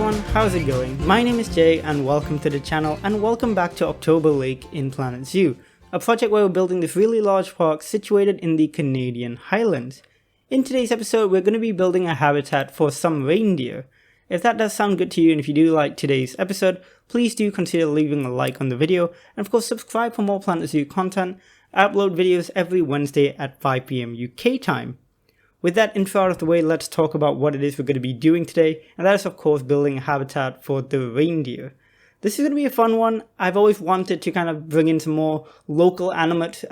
everyone, how's it going? My name is Jay and welcome to the channel, and welcome back to October Lake in Planet Zoo, a project where we're building this really large park situated in the Canadian Highlands. In today's episode, we're going to be building a habitat for some reindeer. If that does sound good to you and if you do like today's episode, please do consider leaving a like on the video, and of course subscribe for more Planet Zoo content. I upload videos every Wednesday at 5 PM UK time. With that intro out of the way, let's talk about what it is we're going to be doing today, and that is of course building a habitat for the reindeer. This is going to be a fun one. I've always wanted to kind of bring in some more local animals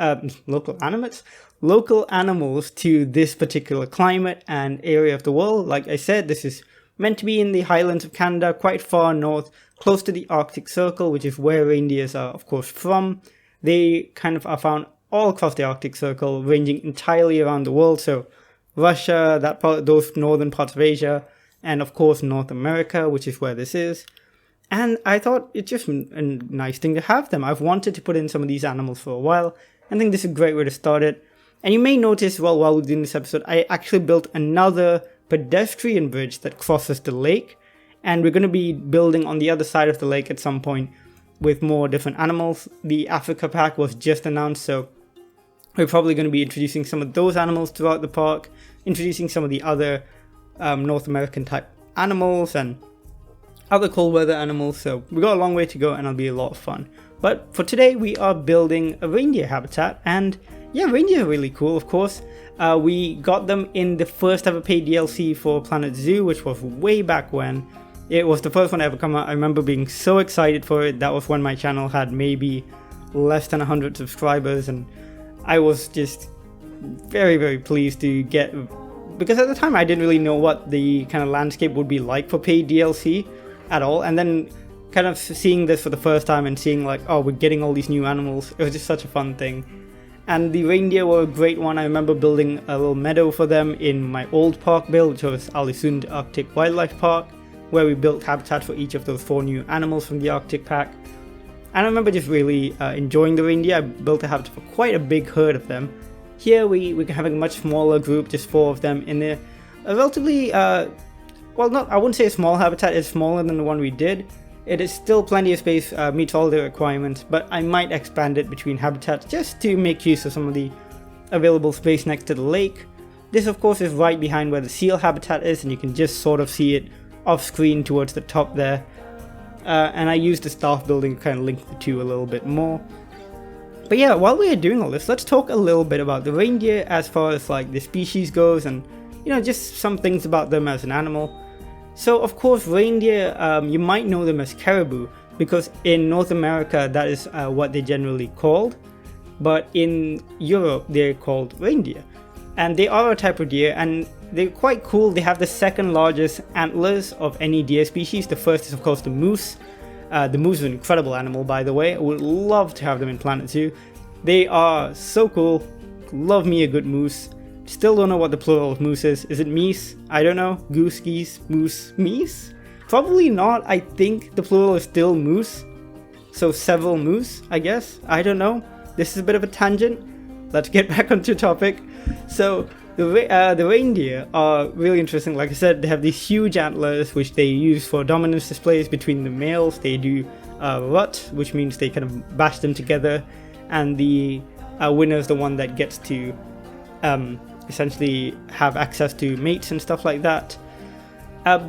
to this particular climate and area of the world. Like I said, this is meant to be in the Highlands of Canada, quite far north, close to the Arctic Circle, which is where reindeers are of course from. They kind of are found all across the Arctic Circle, ranging entirely around the world, so Russia, that part, those northern parts of Asia, and of course North America, which is where this is. And I thought it's just a nice thing to have them. I've wanted to put in some of these animals for a while. I think this is a great way to start it. And you may notice, well, while we're doing this episode, I actually built another pedestrian bridge that crosses the lake. And we're going to be building on the other side of the lake at some point with more different animals. The Africa pack was just announced, so we're probably going to be introducing some of those animals throughout the park, introducing some of the other North American type animals and other cold weather animals. So we've got a long way to go and it'll be a lot of fun. But for today we are building a reindeer habitat, and yeah, reindeer are really cool of course. We got them in the first ever paid DLC for Planet Zoo, which was way back when. It was the first one to ever come out. I remember being so excited for it. That was when my channel had maybe less than 100 subscribers, and I was just very pleased to get, because at the time I didn't really know what the kind of landscape would be like for paid DLC at all, and then kind of seeing this for the first time and seeing like, oh, we're getting all these new animals, it was just such a fun thing. And the reindeer were a great one. I remember building a little meadow for them in my old park build, which was Alisund Arctic Wildlife Park, where we built habitat for each of those 4 new animals from the Arctic pack. And I remember just really enjoying the reindeer. I built a habitat for quite a big herd of them. Here we're having a much smaller group, just 4 of them in a relatively, I wouldn't say a small habitat, it's smaller than the one we did. It is still plenty of space, meets all the requirements, but I might expand it between habitats just to make use of some of the available space next to the lake. This of course is right behind where the seal habitat is, and you can just sort of see it off screen towards the top there. And I used the staff building to kind of link the two a little bit more. But yeah, while we are doing all this, let's talk a little bit about the reindeer as far as like the species goes, and you know, just some things about them as an animal. So of course reindeer, you might know them as caribou, because in North America that is what they're generally called, but in Europe they're called reindeer. And they are a type of deer, and they're quite cool. They have the second largest antlers of any deer species. The first is of course the moose. The moose is an incredible animal, by the way. I would love to have them in Planet Zoo. They are so cool. Love me a good moose. Still don't know what the plural of moose is. Is it meese? I don't know. Goose, geese, moose, meese? Probably not. I think the plural is still moose. So several moose, I guess. I don't know. This is a bit of a tangent. Let's get back onto topic. So the reindeer are really interesting. Like I said, they have these huge antlers which they use for dominance displays between the males. They do rut, which means they kind of bash them together, and the winner is the one that gets to essentially have access to mates and stuff like that.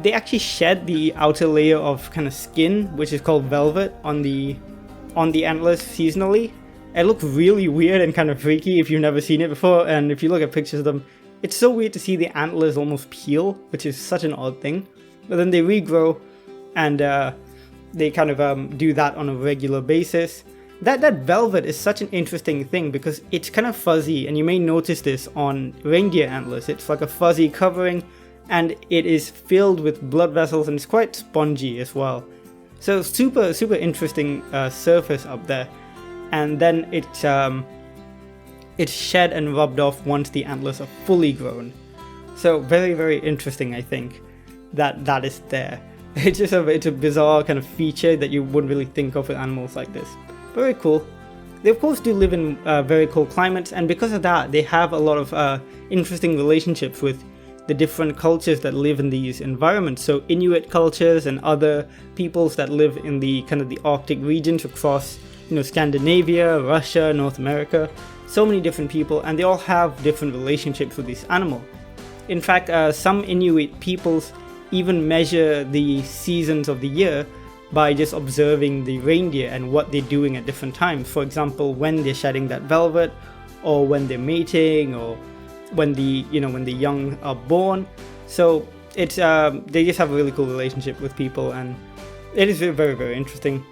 They actually shed the outer layer of kind of skin, which is called velvet, on the antlers seasonally. It looks really weird and kind of freaky if you've never seen it before, and if you look at pictures of them, it's so weird to see the antlers almost peel, which is such an odd thing. But then they regrow, and they kind of do that on a regular basis. That velvet is such an interesting thing because it's kind of fuzzy, and you may notice this on reindeer antlers. It's like a fuzzy covering, and it is filled with blood vessels, and it's quite spongy as well. So super interesting surface up there. And then it's shed and rubbed off once the antlers are fully grown. So very interesting, I think, that is there. It's just it's a bizarre kind of feature that you wouldn't really think of with animals like this. Very cool. They of course do live in very cold climates, and because of that they have a lot of interesting relationships with the different cultures that live in these environments. So Inuit cultures and other peoples that live in the kind of the Arctic regions across, Scandinavia, Russia, North America, so many different people, and they all have different relationships with this animal. In fact, some Inuit peoples even measure the seasons of the year by just observing the reindeer and what they're doing at different times. For example, when they're shedding that velvet, or when they're mating, or when the young are born. So it's they just have a really cool relationship with people, and it is very, very interesting.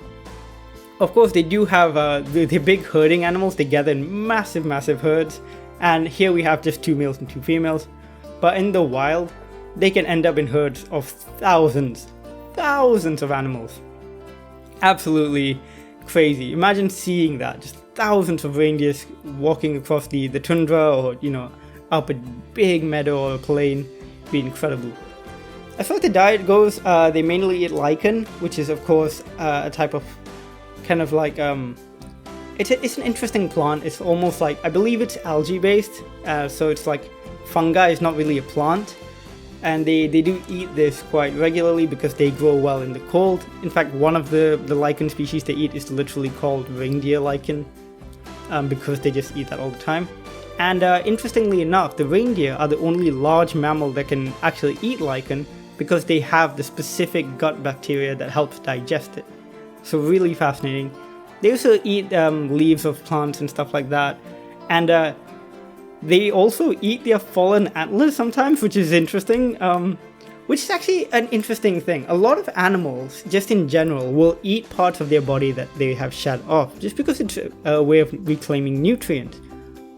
Of course, they do have the big herding animals. They gather in massive herds, and here we have just 2 males and 2 females. But in the wild, they can end up in herds of thousands of animals. Absolutely crazy. Imagine seeing that, just thousands of reindeers walking across the tundra, or up a big meadow or a plain. It'd be incredible. As far as the diet goes, they mainly eat lichen, which is of course a type of kind of like it's an interesting plant. It's almost like, I believe it's algae based, so it's like fungi. It's not really a plant, and they do eat this quite regularly because they grow well in the cold. In fact, one of the lichen species they eat is literally called reindeer lichen, because they just eat that all the time. And interestingly enough, the reindeer are the only large mammal that can actually eat lichen because they have the specific gut bacteria that helps digest it. So really fascinating. They also eat leaves of plants and stuff like that, and they also eat their fallen antlers sometimes, which is interesting, which is actually an interesting thing. A lot of animals, just in general, will eat parts of their body that they have shed off, just because it's a way of reclaiming nutrients.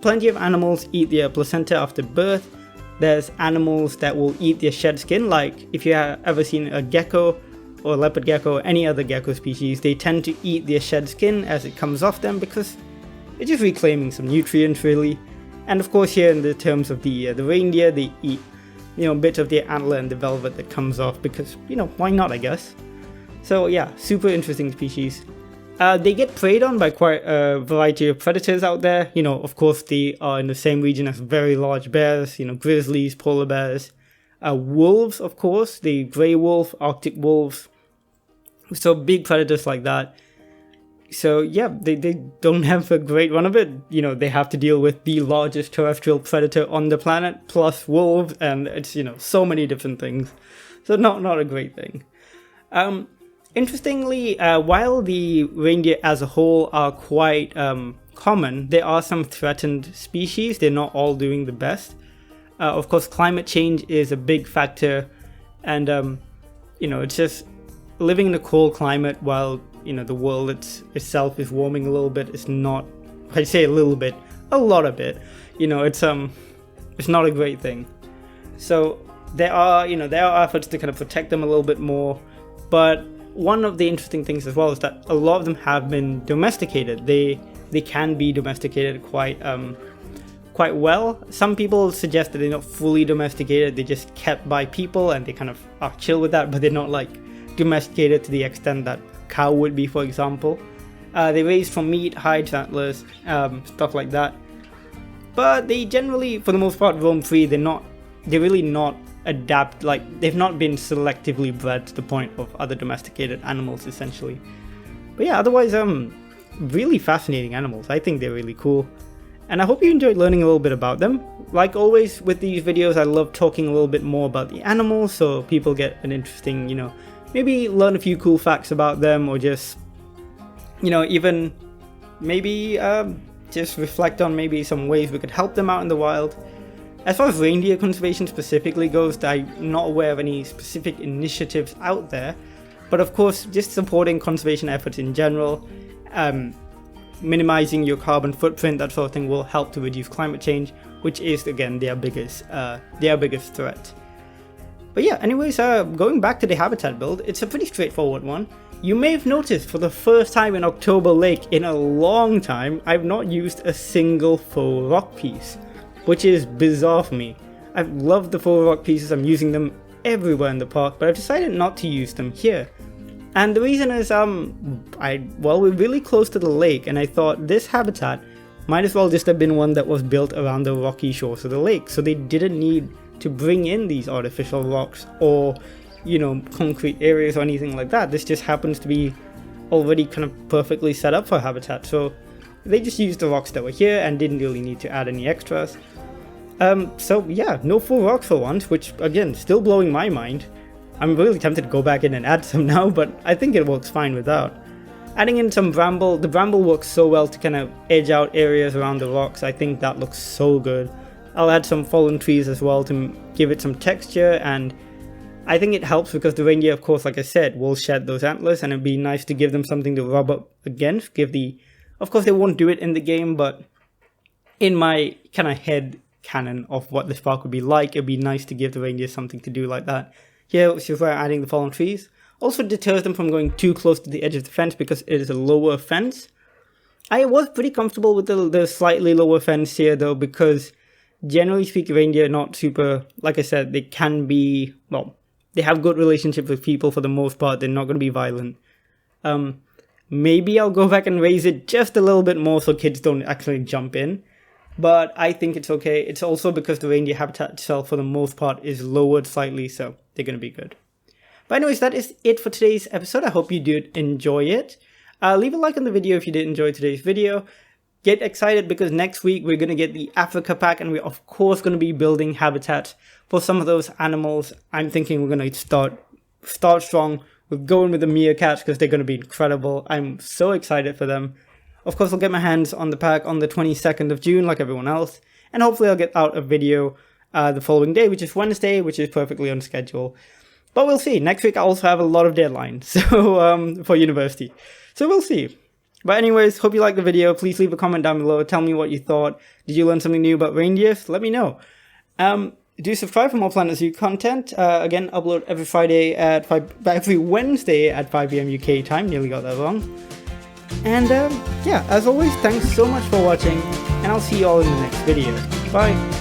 Plenty of animals eat their placenta after birth. There's animals that will eat their shed skin, like if you have ever seen a gecko, or leopard gecko, or any other gecko species, they tend to eat their shed skin as it comes off them because it's just reclaiming some nutrients, really. And of course, here in the terms of the reindeer, they eat bits of their antler and the velvet that comes off because why not, I guess. So yeah, super interesting species. They get preyed on by quite a variety of predators out there. Of course, they are in the same region as very large bears, grizzlies, polar bears. Wolves, of course, the grey wolf, Arctic wolves, so big predators like that. So yeah, they don't have a great run of it. They have to deal with the largest terrestrial predator on the planet, plus wolves, and it's, so many different things. So not a great thing. Interestingly, while the reindeer as a whole are quite common, there are some threatened species. They're not all doing the best. Of course, climate change is a big factor, and it's just living in a cold climate while the world itself is warming a little bit. It's not, I say a little bit, a lot of it. It's not a great thing. So there are efforts to kind of protect them a little bit more, but one of the interesting things as well is that a lot of them have been domesticated. They can be domesticated quite well. Some people suggest that they're not fully domesticated, they're just kept by people and they kind of are chill with that, but they're not like domesticated to the extent that cow would be, for example. They raise from meat, hides, antlers, stuff like that. But they generally, for the most part, roam free. They're really not adapt, like they've not been selectively bred to the point of other domesticated animals, essentially. But yeah, otherwise, really fascinating animals. I think they're really cool. And I hope you enjoyed learning a little bit about them. Like always with these videos, I love talking a little bit more about the animals so people get an interesting, maybe learn a few cool facts about them, or just, even maybe just reflect on maybe some ways we could help them out in the wild. As far as reindeer conservation specifically goes, I'm not aware of any specific initiatives out there, but of course, just supporting conservation efforts in general, minimizing your carbon footprint, that sort of thing will help to reduce climate change, which is again their biggest threat. But yeah, anyways, going back to the habitat build, it's a pretty straightforward one. You may have noticed for the first time in October Lake in a long time, I've not used a single faux rock piece, which is bizarre for me. I've loved the faux rock pieces, I'm using them everywhere in the park, but I've decided not to use them here. And the reason is, we're really close to the lake, and I thought this habitat might as well just have been one that was built around the rocky shores of the lake, so they didn't need to bring in these artificial rocks or, you know, concrete areas or anything like that. This just happens to be already kind of perfectly set up for habitat. So they just used the rocks that were here and didn't really need to add any extras. So yeah, no full rocks for once, which again, still blowing my mind. I'm really tempted to go back in and add some now, but I think it works fine without. Adding in some bramble, the bramble works so well to kind of edge out areas around the rocks. I think that looks so good. I'll add some fallen trees as well to give it some texture, and I think it helps because the reindeer, of course, like I said, will shed those antlers, and it'd be nice to give them something to rub up against. Of course they won't do it in the game, but in my kind of head canon of what this park would be like, it'd be nice to give the reindeer something to do like that. Here, which is where I'm adding the fallen trees. Also deters them from going too close to the edge of the fence because it is a lower fence. I was pretty comfortable with the slightly lower fence here though, because generally speaking, reindeer are not super, like I said, they can be, well, they have good relationships with people for the most part. They're not going to be violent. Maybe I'll go back and raise it just a little bit more so kids don't actually jump in. But I think it's okay. It's also because the reindeer habitat itself, for the most part, is lowered slightly, so they're going to be good. But anyways, that is it for today's episode. I hope you did enjoy it. Leave a like on the video if you did enjoy today's video. Get excited because next week we're going to get the Africa pack, and we're of course going to be building habitat for some of those animals. I'm thinking we're going to start strong. We're going with the meerkats because they're going to be incredible. I'm so excited for them. Of course, I'll get my hands on the pack on the 22nd of June like everyone else. And hopefully I'll get out a video the following day, which is Wednesday, which is perfectly on schedule. But we'll see. Next week I also have a lot of deadlines for university. So we'll see. But anyways, hope you liked the video. Please leave a comment down below. Tell me what you thought. Did you learn something new about reindeers? Let me know. Do subscribe for more Planet Zoo content. Again, upload every Wednesday at 5 PM UK time. Nearly got that wrong. And yeah, as always, thanks so much for watching, and I'll see you all in the next video. Bye!